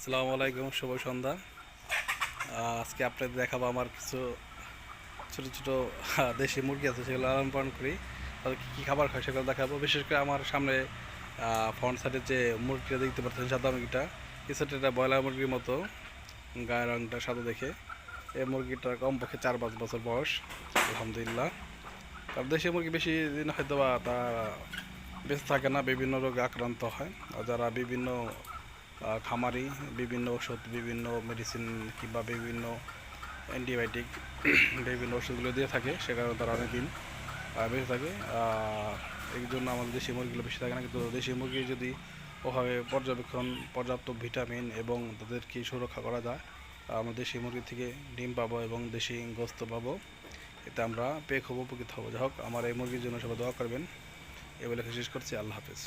আসসালামু আলাইকুম, শুভ সন্ধ্যা। আজকে আপনাদের দেখাবো আমার কিছু ছোটো ছোটো দেশি মুরগি আছে, সেগুলো লালন পালন করি। তাদের কী কী খাবার খায় সেগুলো দেখাবো। বিশেষ করে আমার সামনে ফ্রন্ট সাইডে যে মুরগিটা দেখতে পাচ্ছেন, সাদা মুরগিটা, কিছুটা এটা ব্রয়লার মুরগির মতো, গায়ের রঙটা সাদা দেখে। এই মুরগিটার কমপক্ষে 4-5 বছর বয়স, আলহামদুলিল্লাহ। তার দেশি মুরগি বেশি দিন হয়তো বা তা বেঁচে থাকে না, বিভিন্ন রোগে আক্রান্ত হয়। আর যারা বিভিন্ন খামারি বিভিন্ন ওষুধ, বিভিন্ন মেডিসিন কিংবা বিভিন্ন অ্যান্টিবায়োটিক বিভিন্ন ওষুধগুলো দিয়ে থাকে, সে কারণে তারা অনেকদিন বেঁচে থাকে। এই জন্য আমাদের দেশি মুরগিগুলো বেশি থাকে না। কিন্তু দেশি মুরগি যদি ওভাবে পর্যবেক্ষণ, পর্যাপ্ত ভিটামিন এবং তাদেরকে সুরক্ষা করা যায়, আমরা দেশি মুরগি থেকে ডিম পাবো এবং দেশি গোস্ত পাবো। এতে আমরা পেয়ে খুব উপকৃত হবো। যাই হোক, আমার এই মুরগির জন্য সবাই দোয়া করবেন। এ বলে শেষ করছি। আল্লাহ হাফেজ।